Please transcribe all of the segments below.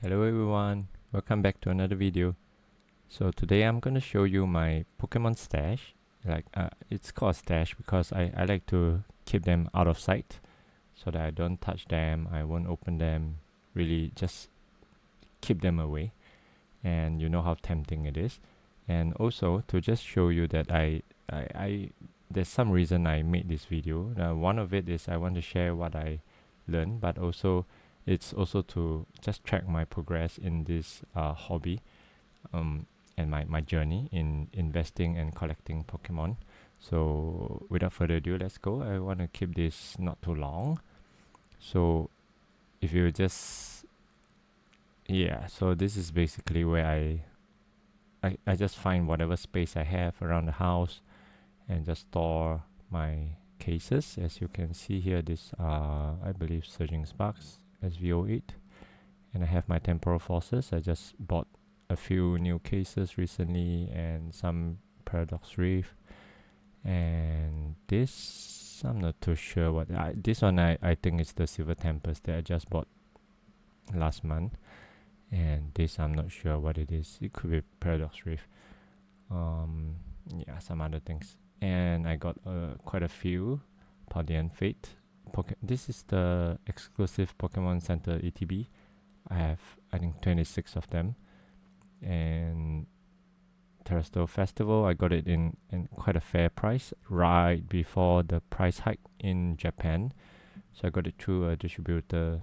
Hello everyone, welcome back to another video. So today I'm going to show you my Pokemon stash. It's called stash because I like to keep them out of sight so that I don't touch them, I won't open them, really just keep them away. And you know how tempting it is. And also to just show you that I there's some reason I made this video. One of it is I want to share what I learned, but also it's also to just track my progress in this hobby, and my journey in investing and collecting Pokemon. So without further ado, let's go. I want to keep this not too long. So if you just so this is basically where I just find whatever space I have around the house and just store my cases. As you can see here, this I believe Surging Sparks SV08, and I have my Temporal Forces. I just bought a few new cases recently and some Paradox Reef, and this I'm not too sure what this one I think it's the Silver Tempest that I just bought last month, and this I'm not sure what it is. It could be Paradox Reef, some other things. And I got quite a few Paldean Fate. This is the exclusive Pokemon Center ETB. I have, I think, 26 of them. And Terrestrial Festival, I got it in quite a fair price right before the price hike in Japan. So I got it through a distributor,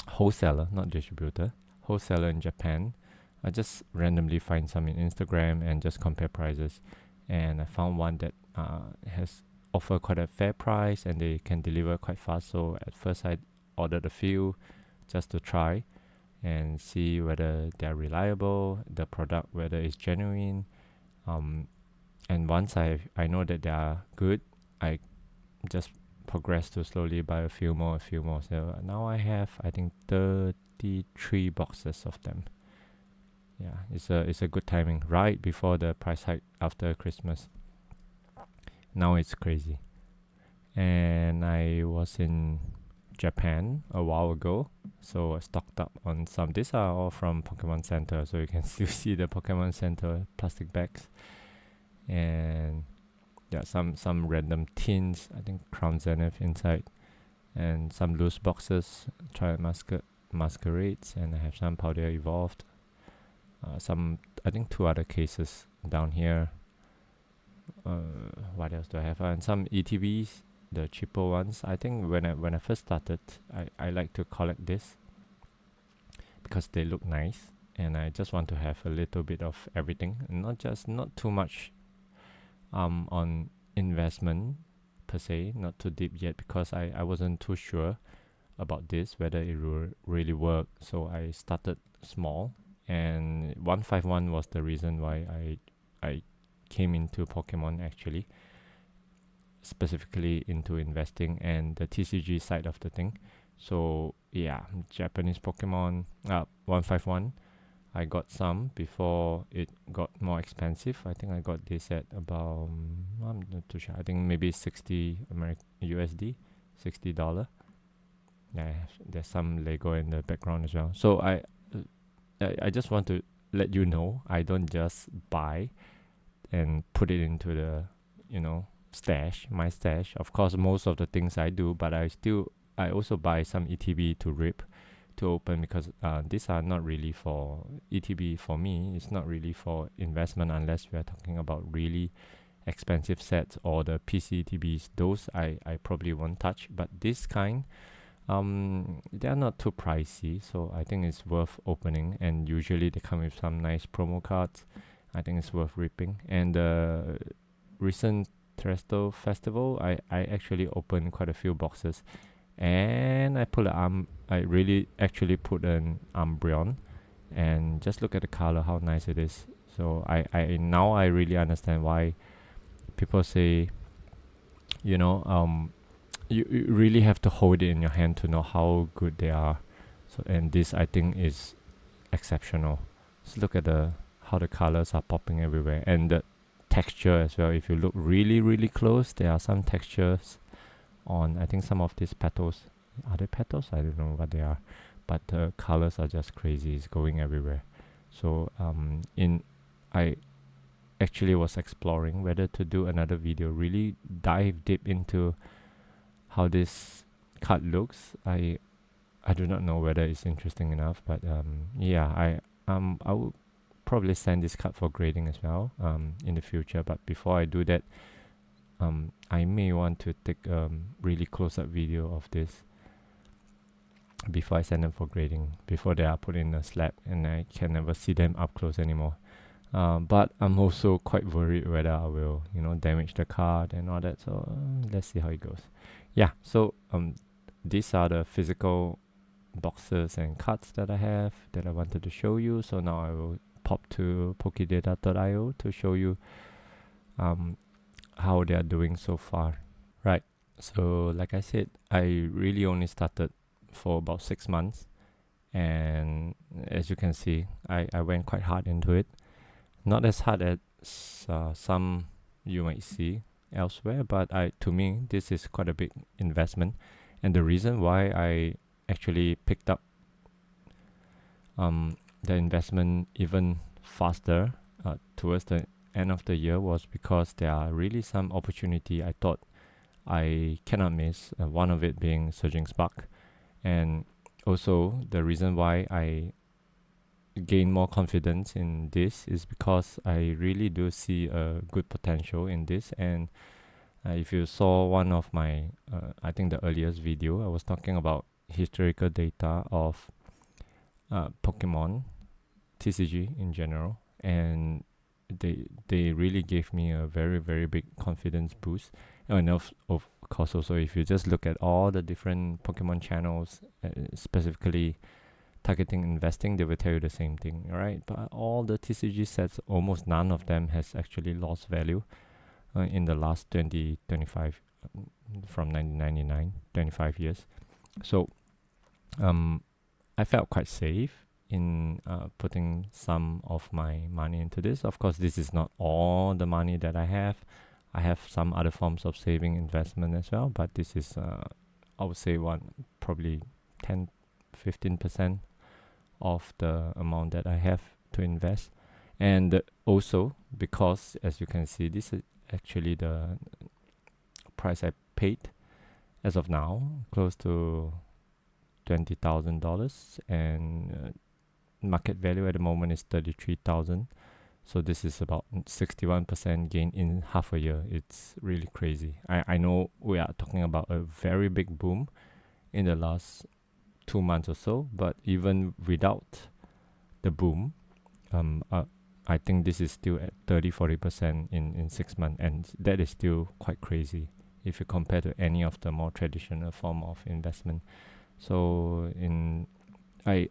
wholesaler, not distributor, wholesaler in Japan. I just randomly find some in Instagram and just compare prices. And I found one that has offer quite a fair price and they can deliver quite fast. So at first I ordered a few just to try and see whether they're reliable, the product whether it's genuine. And once I know that they are good, I just progress to slowly buy a few more. So now I have, I think, 33 boxes of them. Yeah, it's a good timing right before the price hike after Christmas. Now it's crazy. And I was in Japan a while ago, so I stocked up on some. These are all from Pokemon Center, so you can still see the Pokemon Center plastic bags. And yeah, some random tins, I think Crown Zenith inside, and some loose boxes, Masquerades, and I have some Powder Evolved. Some, I think, 2 other cases down here. What else do I have? And some ETBs, the cheaper ones. I think when I first started, I like to collect this because they look nice, and I just want to have a little bit of everything, not too much on investment per se, not too deep yet, because I wasn't too sure about this whether it will really work. So I started small, and 151 was the reason why I came into Pokemon, actually, specifically into investing and the TCG side of the thing. So yeah, Japanese Pokemon 151, I got some before it got more expensive. I think I got this at about I'm not too sure, I think maybe 60 USD, $60. Yeah, there's some Lego in the background as well. So I just want to let you know, I don't just buy and put it into the my stash. Of course, most of the things I do, but I also buy some ETB to rip, to open, because these are not really for ETB. For me, it's not really for investment unless we are talking about really expensive sets or the PC ETBs. Those I probably won't touch, but this kind, they are not too pricey, so I think it's worth opening, and usually they come with some nice promo cards. I think it's worth ripping. And the recent Terrestrial Festival, I actually opened quite a few boxes, and I really actually put an Umbreon, and just look at the color, how nice it is. So I now I really understand why people say, you really have to hold it in your hand to know how good they are. So, and this I think is exceptional. Just look at how the colors are popping everywhere, and the texture as well. If you look really close, there are some textures on, I think, some of these petals. Are they petals? I don't know what they are, but the colors are just crazy. It's going everywhere. So I actually was exploring whether to do another video, really dive deep into how this card looks. I do not know whether it's interesting enough, but yeah, I will probably send this card for grading as well in the future. But before I do that, I may want to take a really close-up video of this before I send them for grading, before they are put in a slab and I can never see them up close anymore. But I'm also quite worried whether I will, damage the card and all that. So let's see how it goes. Yeah. So these are the physical boxes and cards that I have that I wanted to show you. So now I will pop to pokedata.io to show you how they are doing so far. Right. So like I said, I really only started for about 6 months, and as you can see, I went quite hard into it. Not as hard as some you might see elsewhere, but to me this is quite a big investment. And the reason why I actually picked up the investment even faster towards the end of the year was because there are really some opportunity I thought I cannot miss, one of it being Surging Spark. And also the reason why I gain more confidence in this is because I really do see a good potential in this. And if you saw one of my I think the earliest video, I was talking about historical data of Pokemon TCG in general, and they really gave me a very, very big confidence boost. And of course also, if you just look at all the different Pokemon channels, specifically targeting investing, they will tell you the same thing, right? But all the TCG sets, almost none of them has actually lost value in the last 25 from 1999, 25 years. So I felt quite safe in putting some of my money into this. Of course, this is not all the money that I have. I have some other forms of saving investment as well, but this is I would say probably 10-15% of the amount that I have to invest. And also because, as you can see, this is actually the price I paid as of now, close to $20,000, and market value at the moment is 33,000. So this is about 61% gain in half a year. It's really crazy. I know we are talking about a very big boom in the last 2 months or so, but even without the boom, I think this is still at 30-40% in 6 months, and that is still quite crazy if you compare to any of the more traditional form of investment. So I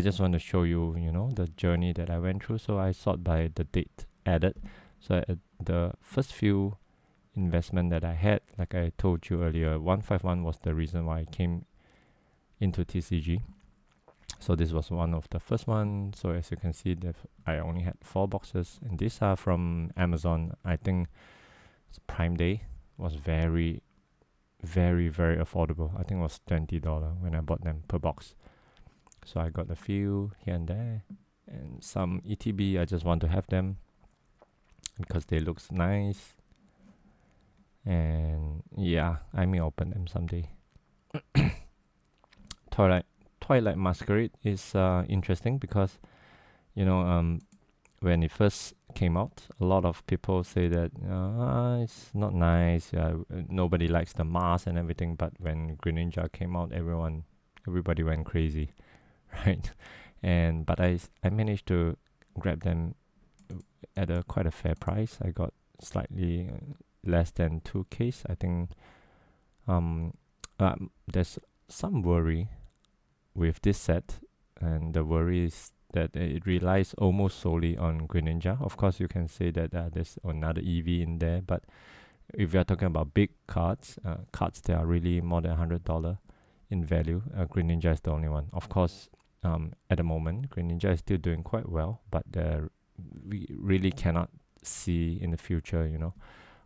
just want to show you, the journey that I went through. So I sort by the date added. So the first few investment that I had, like I told you earlier, 151 was the reason why I came into TCG. So this was one of the first one. So as you can see, I only had 4 boxes, and these are from Amazon. I think Prime Day was very, very, very affordable. I think it was $20 when I bought them per box. So I got a few here and there, and some ETB. I just want to have them because they looks nice, and yeah, I may open them someday. Twilight Masquerade is interesting because when it first came out, a lot of people say that it's not nice. Nobody likes the mask and everything. But when Greninja came out, everybody went crazy, right? But I managed to grab them at quite a fair price. I got slightly less than 2K. I think there's some worry with this set, and the worry is that it relies almost solely on Greninja. Of course, you can say that there's another EV in there, but if you are talking about big cards that are really more than $100 in value, Greninja is the only one. Of course, at the moment, Greninja is still doing quite well, but we really cannot see in the future,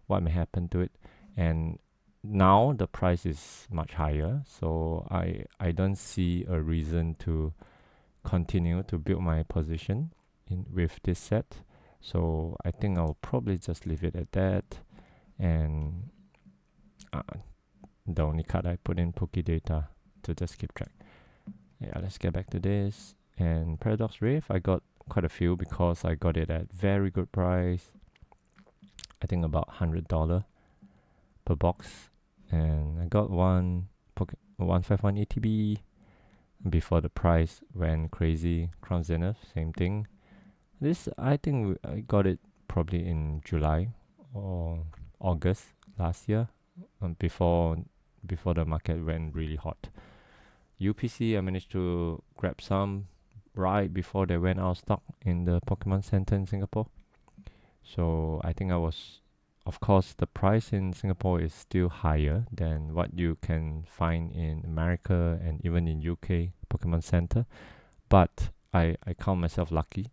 what may happen to it. And now the price is much higher, so I don't see a reason to continue to build my position in with this set. So I think I'll probably just leave it at that. And uh, the only card I put in Poké Data to just keep track. Yeah, let's get back to this. And Paradox Rift, I got quite a few because I got it at very good price. I think about $100 per box. And I got one 151 ETB before the price went crazy. Crown Zenith, same thing. This, I think I got it probably in July or August last year, before the market went really hot. UPC, I managed to grab some right before they went out of stock in the Pokemon Center in Singapore. So I think of course, the price in Singapore is still higher than what you can find in America and even in UK Pokemon Center. But I count myself lucky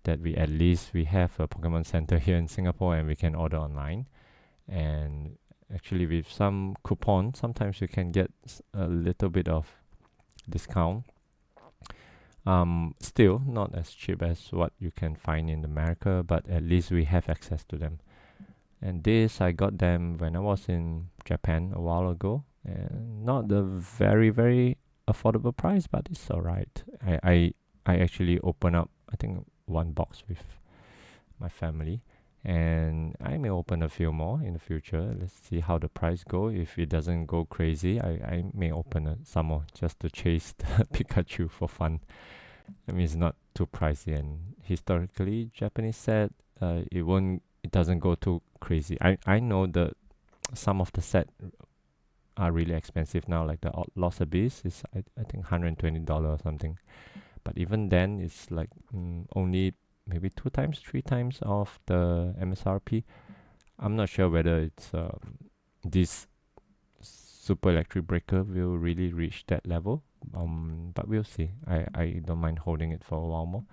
that we have a Pokemon Center here in Singapore and we can order online. And actually, with some coupon, sometimes you can get a little bit of discount. Still not as cheap as what you can find in America, but at least we have access to them. And this, I got them when I was in Japan a while ago, and not the very very affordable price, but it's alright. I actually open up, I think, one box with my family, and I may open a few more in the future. Let's see how the price go. If it doesn't go crazy, I may open some more just to chase the Pikachu for fun. I mean, it's not too pricey, and historically Japanese set, it doesn't go too crazy. I know that some of the set are really expensive now, like the Lost Abyss is I think $120 or something. But even then, it's like only maybe 2 times, 3 times of the MSRP. I'm not sure whether it's this Super Electric Breaker will really reach that level. But we'll see. I don't mind holding it for a while more.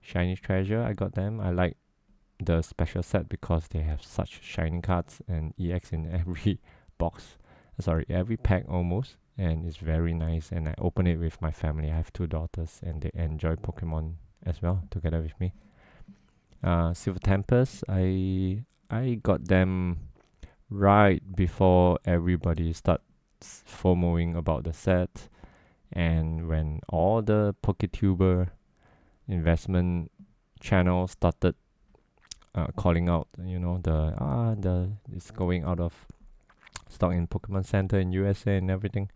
Shiny Treasure, I got them. I like the special set because they have such shiny cards and EX in every box. Sorry, every pack almost. And it's very nice. And I open it with my family. I have 2 daughters and they enjoy Pokemon as well together with me. Silver Tempest, I got them right before everybody starts FOMOing about the set, and when all the PokeTuber investment channels started calling out, the it's going out of stock in Pokemon Center in USA and everything.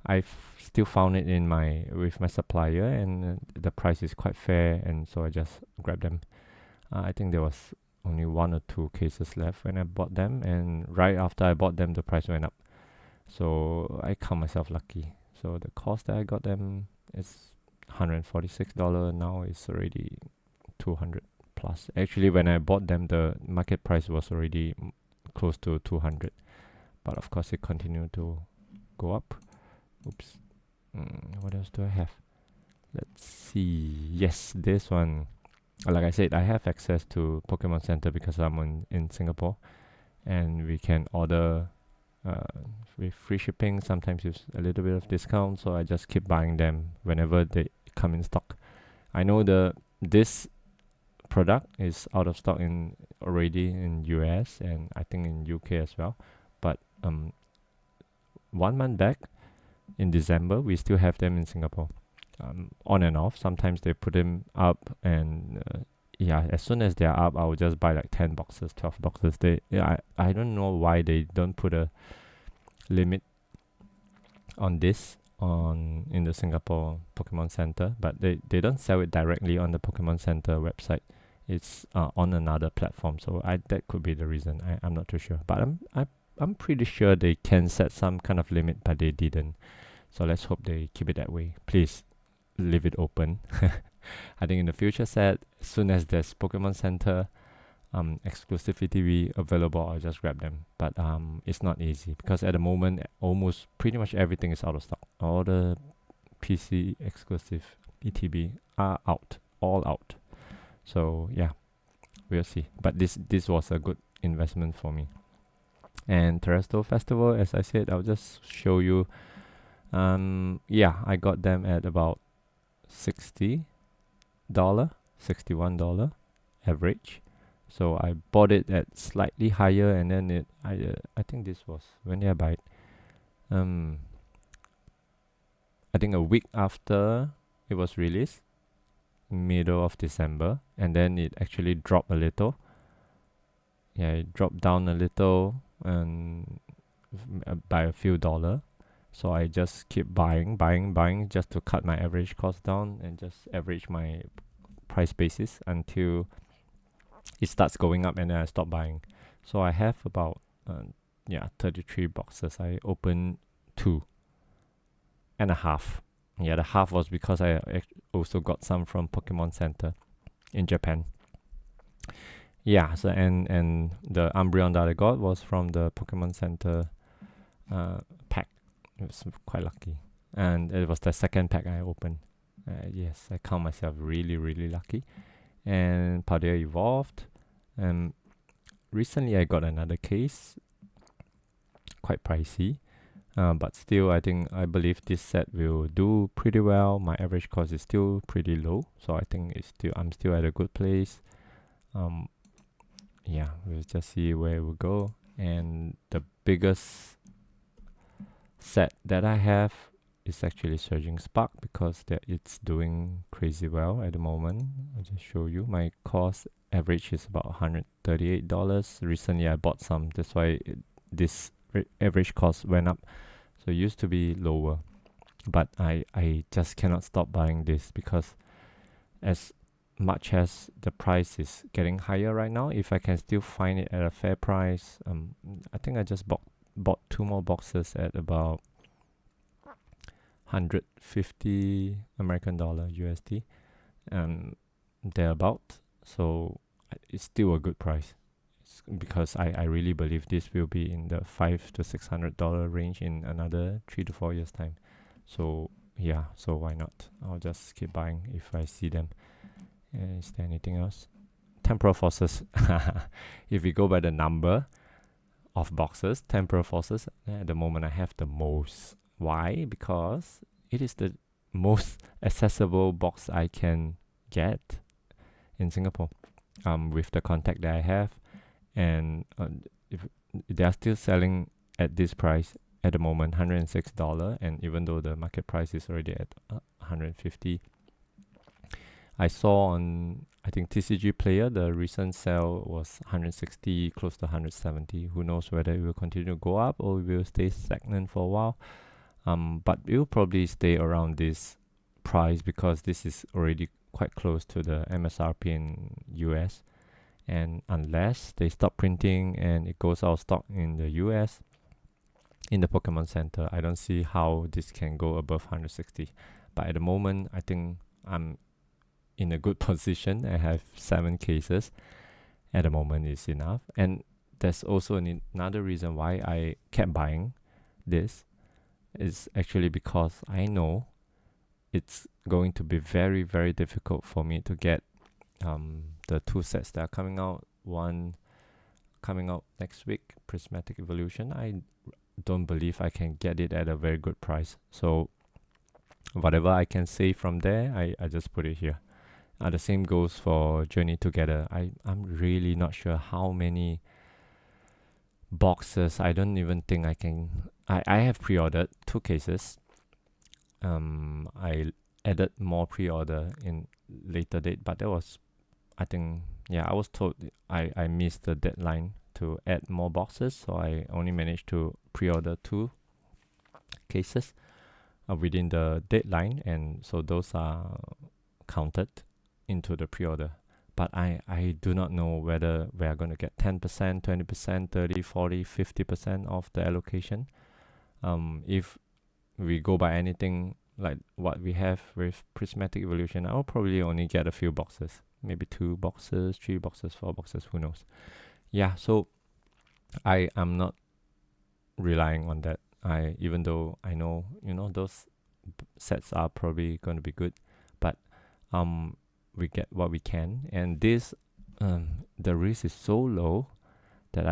I've still found it with my supplier, and the price is quite fair, and so I just grabbed them. I think there was only 1 or 2 cases left when I bought them, and right after I bought them, the price went up. So I count myself lucky. So the cost that I got them is $146. Now it's already 200 plus. Actually, when I bought them, the market price was already close to 200. But of course, it continued to go up. Oops. What else do I have? Let's see. Yes, this one. Like I said, I have access to Pokemon Center because I'm in Singapore, and we can order with free shipping. Sometimes with a little bit of discount, so I just keep buying them whenever they come in stock. I know this product is out of stock already in US and I think in UK as well. But 1 month back in December, we still have them in Singapore. On and off. Sometimes they put them up, and as soon as they're up, I will just buy like 10 boxes, 12 boxes. I don't know why they don't put a limit on this in the Singapore Pokemon Center, but they don't sell it directly on the Pokemon Center website. It's on another platform, so that could be the reason. I'm not too sure, but I'm pretty sure they can set some kind of limit, but they didn't. So let's hope they keep it that way. Please leave it open. I think in the future set, as soon as there's Pokemon Center exclusivity available, I'll just grab them. But it's not easy because at the moment, almost pretty much everything is out of stock. All the PC exclusive ETB are out, all out. So yeah, we'll see. But this was a good investment for me. And Terrestrial Festival, as I said, I'll just show you. Yeah, I got them at about $60, $61 average. So I bought it at slightly higher, and then I think this was, when did I buy it? I think a week after it was released, middle of December, and then it actually dropped a little. Yeah, it dropped down a little, and by a few dollar. So I just keep buying just to cut my average cost down and just average my price basis until it starts going up, and then I stop buying. So I have about 33 boxes. I opened 2.5. Yeah, the half was because I also got some from Pokemon Center in Japan. Yeah, so and the Umbreon that I got was from the Pokemon Center pack. It was quite lucky, and it was the second pack I opened. Yes, I count myself really lucky. And Paldea evolved, and recently I got another case, quite pricey. But still, I believe this set will do pretty well. My average cost is still pretty low, so I think I'm still at a good place. Yeah, we'll just see where it will go. And the biggest set that I have is actually Surging Spark, because it's doing crazy well at the moment. I'll just show you. My cost average is about $138. Recently, I bought some. That's why this average cost went up. So it used to be lower, but I just cannot stop buying this, because as much as the price is getting higher right now, if I can still find it at a fair price, I think I just bought 2 more boxes at about 150 American dollar USD, thereabout. So it's still a good price, because I really believe this will be in the $500 to $600 range in another 3 to 4 years time. So yeah, so why not? I'll just keep buying if I see them. Is there anything else? Temporal Forces. If we go by the number of boxes, Temporal Forces, at the moment I have the most. Why? Because it is the most accessible box I can get in Singapore, with the contact that I have. And if they are still selling at this price at the moment, $106, and even though the market price is already at 150, I saw on, I think, TCG Player, the recent sale was 160, close to 170. Who knows whether it will continue to go up or it will stay stagnant for a while. But it will probably stay around this price, because this is already quite close to the MSRP in US. And unless they stop printing and it goes out of stock in the US, in the Pokemon Center, I don't see how this can go above 160. But at the moment, I think I'm in a good position. I have 7 cases at the moment, is enough. And there's also another reason why I kept buying this, is actually because I know it's going to be very difficult for me to get the 2 sets that are coming out. One coming out next week, Prismatic Evolution. I don't believe I can get it at a very good price. So whatever I can save from there, I just put it here. The same goes for Journey Together. I'm really not sure how many boxes. I don't even think I can. I have pre-ordered 2 cases. I added more pre-order in later date, but that was, I think, yeah, I was told I missed the deadline to add more boxes, so I only managed to pre-order 2 cases within the deadline, and so those are counted into the pre-order. But I do not know whether we are going to get 10%, 20%, 30, 40, 50% of the allocation. If we go by anything like what we have with Prismatic Evolution, I'll probably only get a few boxes. Maybe 2 boxes, 3 boxes, 4 boxes, who knows. Yeah, so I am not relying on that. Even though I know, those sets are probably going to be good, but we get what we can, and this the risk is so low that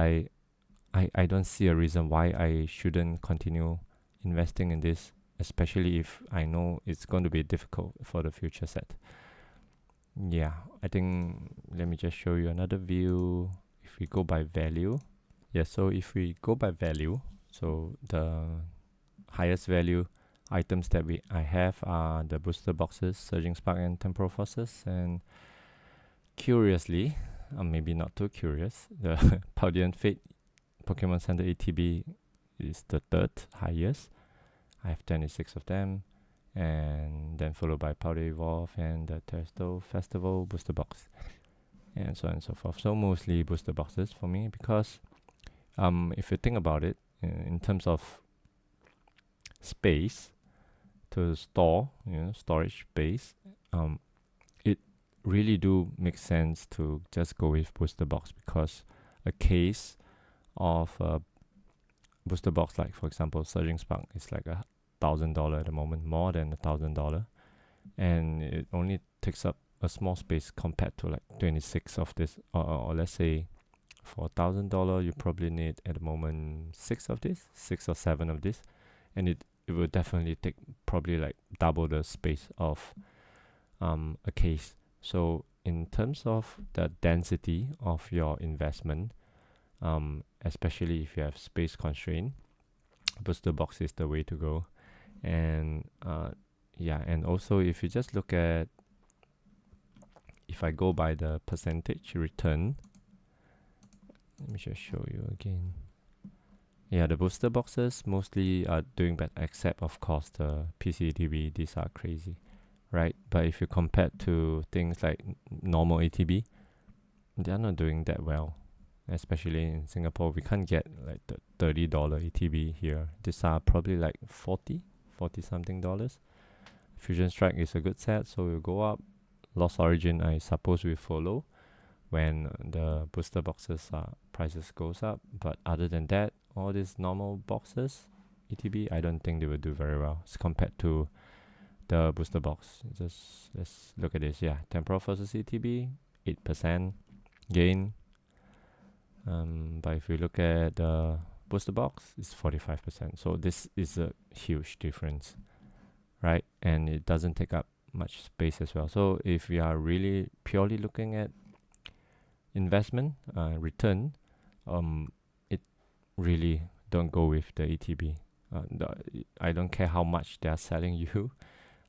I don't see a reason why I shouldn't continue investing in this, especially if I know it's going to be difficult for the future set. Yeah, I think let me just show you another view. If we go by value, yeah, so if we go by value, so the highest value items that I have are the booster boxes, Surging Spark, and Temporal Forces. And curiously, maybe not too curious, the Paldean Fate Pokemon Center ATB is the third highest. I have 26 of them, and then followed by Powder Evolve and the Terrestrial Festival booster box, and so on and so forth. So mostly booster boxes for me, because if you think about it, in terms of space to store, storage space, it really do make sense to just go with booster box, because a case of a booster box, like for example Surging Spark, is like $1,000 at the moment, more than $1,000, and it only takes up a small space compared to like 26 of this, or let's say for $1,000 you probably need at the moment 6 or 7 of this, and it will definitely take probably like double the space of a case. So in terms of the density of your investment, especially if you have space constraint, booster box is the way to go. And yeah, and also if you just look at, if I go by the percentage return, let me just show you again. Yeah, the booster boxes mostly are doing bad, except of course the PCATB. These are crazy, right? But if you compare to things like normal ATB, they're not doing that well. Especially in Singapore, we can't get like the $30 ATB here. These are probably like 40 something dollars. Fusion Strike is a good set, so we'll go up. Lost Origin, I suppose, we follow when the booster boxes prices goes up. But other than that, all these normal boxes, ETB, I don't think they will do very well as compared to the booster box. Just let's look at this. Yeah, Temporal versus ETB, 8% gain. But if we look at the booster box, it's 45%. So this is a huge difference, right? And it doesn't take up much space as well. So if we are really purely looking at investment return, it really don't go with the ETB. I don't care how much they are selling you,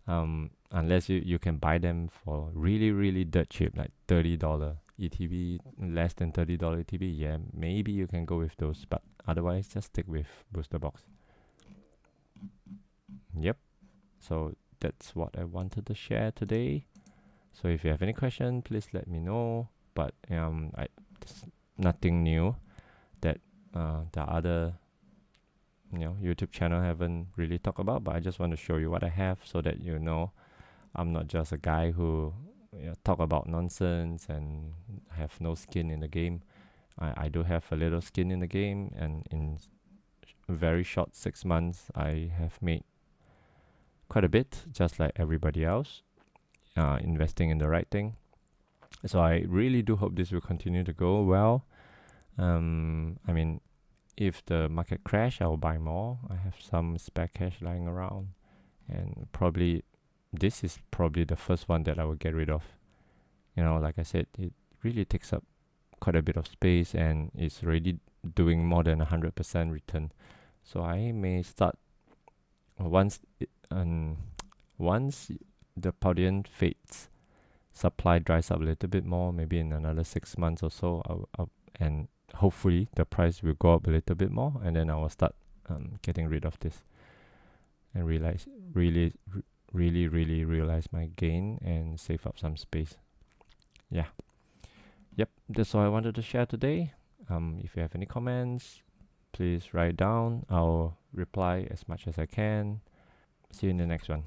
unless you can buy them for really dirt cheap, like $30 ETB, less than $30 ETB. Yeah, maybe you can go with those, but otherwise just stick with booster box. Yep. So that's what I wanted to share today. So if you have any question, please let me know. But there's nothing new that the other YouTube channel haven't really talked about. But I just want to show you what I have, so that you know I'm not just a guy who talk about nonsense and have no skin in the game. I do have a little skin in the game, and in very short 6 months I have made quite a bit, just like everybody else, investing in the right thing. So I really do hope this will continue to go well. I mean, if the market crash, I will buy more. I have some spare cash lying around, and probably this is probably the first one that I will get rid of. Like I said, it really takes up quite a bit of space, and it's already doing more than 100% return. So I may start once the Paldean Fates supply dries up a little bit more, maybe in another 6 months or so, and hopefully the price will go up a little bit more, and then I will start getting rid of this and really realize my gain and save up some space. Yeah. Yep, that's all I wanted to share today. If you have any comments, please write down. I'll reply as much as I can. See you in the next one.